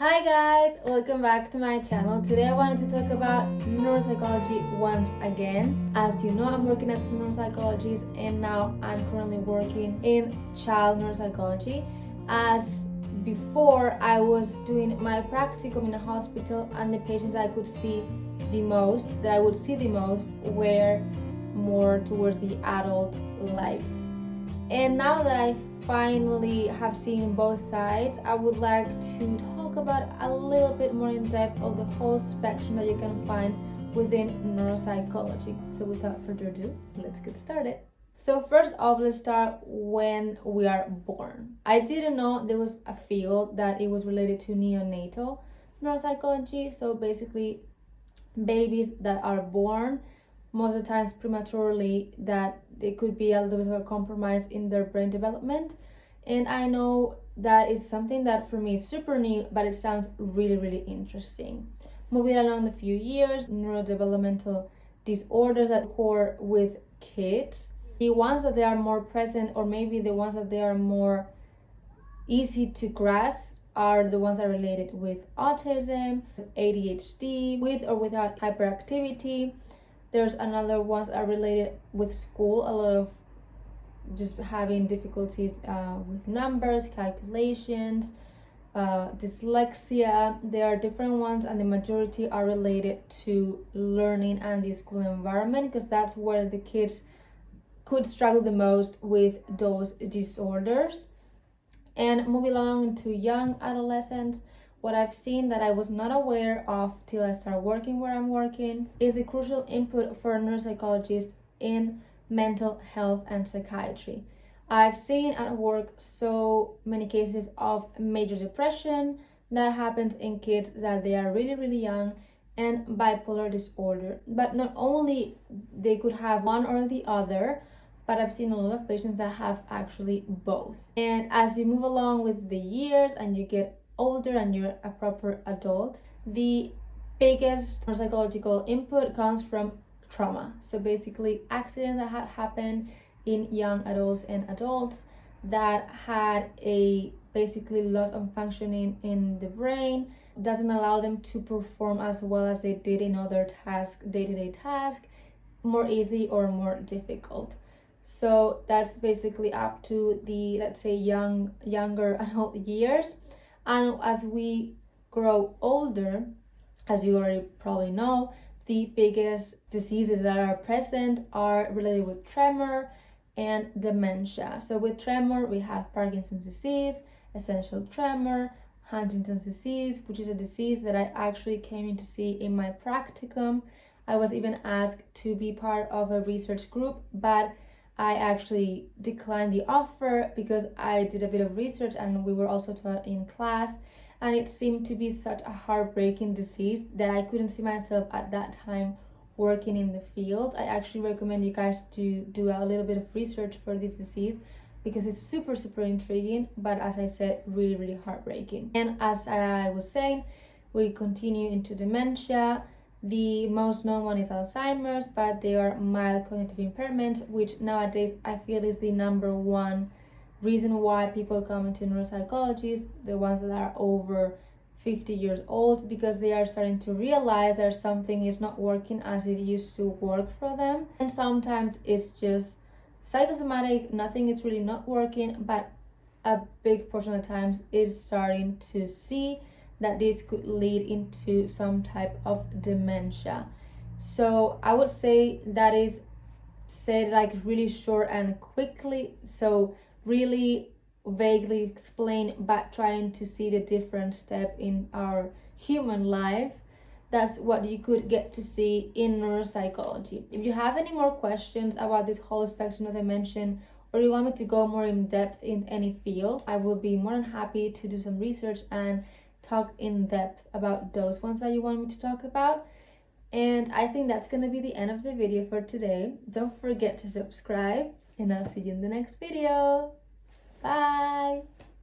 Hi guys, welcome back to my channel. Today I wanted to talk about neuropsychology once again. As you know, I'm working as a neuropsychologist and now I'm currently working in child neuropsychology. As before, I was doing my practicum in a hospital and the patients I would see the most were more towards the adult life. And now that I finally have seen both sides, I would like to talk about a little bit more in depth of the whole spectrum that you can find within neuropsychology. So without further ado, let's get started. So first off, let's start when we are born. I didn't know there was a field that it was related to neonatal neuropsychology. So basically babies that are born most of the times prematurely, that they could be a little bit of a compromise in their brain development. And I know that is something that for me is super new, but it sounds really interesting. Moving along a few years, neurodevelopmental disorders that occur with kids, the ones that they are more present, or maybe the ones that they are more easy to grasp, are the ones that are related with autism, ADHD, with or without hyperactivity. There's another ones that are related with school, a lot of just having difficulties with numbers, calculations, dyslexia. There are different ones, and the majority are related to learning and the school environment, because that's where the kids could struggle the most with those disorders. And moving along into young adolescents, what I've seen that I was not aware of till I started working where I'm working is the crucial input for a neuropsychologist in mental health and psychiatry. I've seen at work so many cases of major depression that happens in kids that they are really young, and bipolar disorder. But not only they could have one or the other, but I've seen a lot of patients that have actually both. And as you move along with the years and you get older and you're a proper adult, the biggest psychological input comes from trauma. So basically accidents that had happened in young adults and adults that had a basically loss of functioning in the brain, doesn't allow them to perform as well as they did in other tasks, day-to-day tasks, more easy or more difficult. So that's basically up to the, let's say, younger adult years. And as we grow older, as you already probably know, the biggest diseases that are present are related with tremor and dementia. So with tremor, we have Parkinson's disease, essential tremor, Huntington's disease, which is a disease that I actually came in to see in my practicum. I was even asked to be part of a research group, but I actually declined the offer because I did a bit of research and we were also taught in class, and it seemed to be such a heartbreaking disease that I couldn't see myself at that time working in the field. I actually recommend you guys to do a little bit of research for this disease because it's super intriguing, but as I said, really heartbreaking. And as I was saying, we continue into dementia. The most known one is Alzheimer's, but they are mild cognitive impairments, which nowadays I feel is the number one reason why people come into neuropsychologists, the ones that are over 50 years old, because they are starting to realize that something is not working as it used to work for them. And sometimes it's just psychosomatic, nothing is really not working, but a big portion of the times it's starting to see that this could lead into some type of dementia. So I would say that is said like really short and quickly, so really vaguely explain, but trying to see the different step in our human life. That's what you could get to see in neuropsychology. If you have any more questions about this whole spectrum as I mentioned, or you want me to go more in depth in any fields, I will be more than happy to do some research and talk in depth about those ones that you want me to talk about. And I think that's gonna be the end of the video for today. Don't forget to subscribe, and I'll see you in the next video. Bye.